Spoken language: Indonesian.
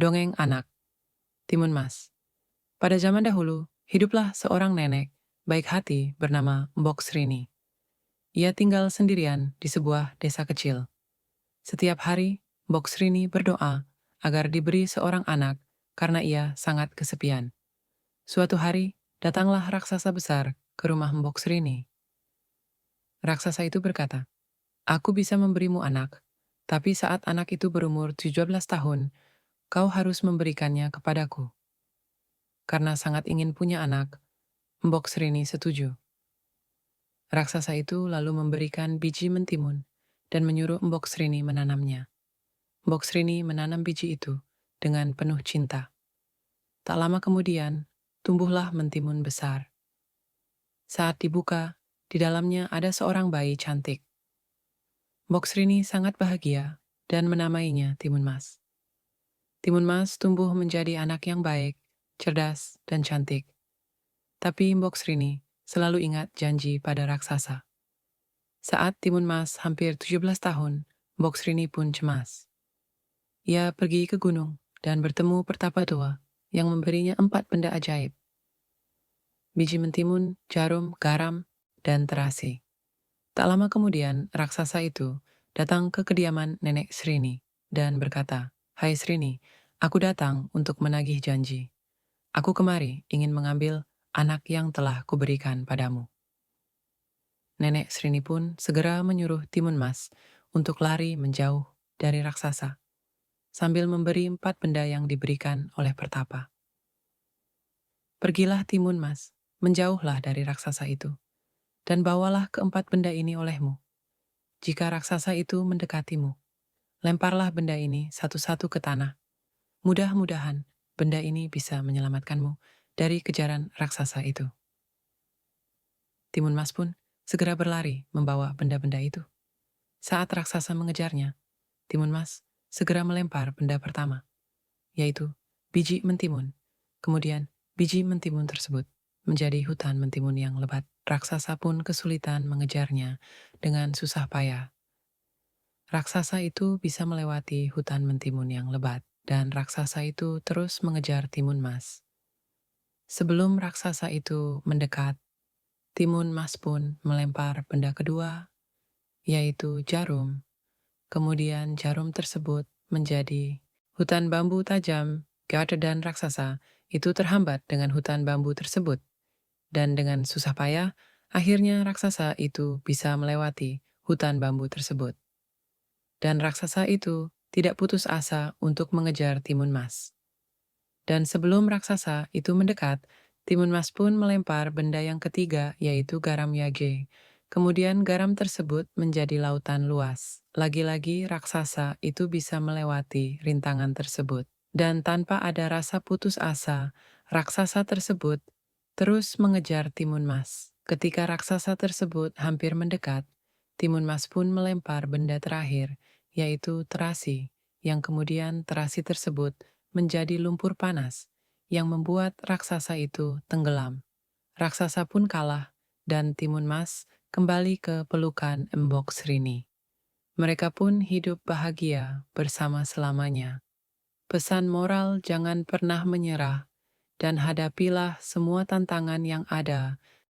Dongeng anak, Timun Mas. Pada zaman dahulu, hiduplah seorang nenek baik hati bernama Mbok Srini. Ia tinggal sendirian di sebuah desa kecil. Setiap hari, Mbok Srini berdoa agar diberi seorang anak karena ia sangat kesepian. Suatu hari, datanglah raksasa besar ke rumah Mbok Srini. Raksasa itu berkata, "Aku bisa memberimu anak, tapi saat anak itu berumur 17 tahun, kau harus memberikannya kepadaku." Karena sangat ingin punya anak, Mbok Srini setuju. Raksasa itu lalu memberikan biji mentimun dan menyuruh Mbok Srini menanamnya. Mbok Srini menanam biji itu dengan penuh cinta. Tak lama kemudian, tumbuhlah mentimun besar. Saat dibuka, di dalamnya ada seorang bayi cantik. Mbok Srini sangat bahagia dan menamainya Timun Mas. Timun Mas tumbuh menjadi anak yang baik, cerdas, dan cantik. Tapi Mbok Srini selalu ingat janji pada raksasa. Saat Timun Mas hampir 17 tahun, Mbok Srini pun cemas. Ia pergi ke gunung dan bertemu pertapa tua yang memberinya 4 benda ajaib. Biji mentimun, jarum, garam, dan terasi. Tak lama kemudian, raksasa itu datang ke kediaman nenek Srini dan berkata, "Hai Srini, aku datang untuk menagih janji. Aku kemari ingin mengambil anak yang telah kuberikan padamu." Nenek Srini pun segera menyuruh Timun Mas untuk lari menjauh dari raksasa, sambil memberi 4 benda yang diberikan oleh pertapa. "Pergilah Timun Mas, menjauhlah dari raksasa itu, dan bawalah keempat benda ini olehmu. Jika raksasa itu mendekatimu, lemparlah benda ini satu-satu ke tanah. Mudah-mudahan benda ini bisa menyelamatkanmu dari kejaran raksasa itu." Timun Mas pun segera berlari membawa benda-benda itu. Saat raksasa mengejarnya, Timun Mas segera melempar benda pertama, yaitu biji mentimun. Kemudian biji mentimun tersebut menjadi hutan mentimun yang lebat. Raksasa pun kesulitan mengejarnya dengan susah payah. Raksasa itu bisa melewati hutan mentimun yang lebat, dan raksasa itu terus mengejar Timun Mas. Sebelum raksasa itu mendekat, Timun Mas pun melempar benda kedua, yaitu jarum. Kemudian jarum tersebut menjadi hutan bambu tajam. Garda dan raksasa itu terhambat dengan hutan bambu tersebut. Dan dengan susah payah, akhirnya raksasa itu bisa melewati hutan bambu tersebut. Dan raksasa itu tidak putus asa untuk mengejar Timun Mas. Dan sebelum raksasa itu mendekat, Timun Mas pun melempar benda yang ketiga, yaitu garam yage. Kemudian garam tersebut menjadi lautan luas. Lagi-lagi raksasa itu bisa melewati rintangan tersebut. Dan tanpa ada rasa putus asa, raksasa tersebut terus mengejar Timun Mas. Ketika raksasa tersebut hampir mendekat, Timun Mas pun melempar benda terakhir, yaitu terasi, yang kemudian terasi tersebut menjadi lumpur panas yang membuat raksasa itu tenggelam. Raksasa pun kalah dan Timun Mas kembali ke pelukan Mbok Srini. Mereka pun hidup bahagia bersama selamanya. Pesan moral: jangan pernah menyerah dan hadapilah semua tantangan yang ada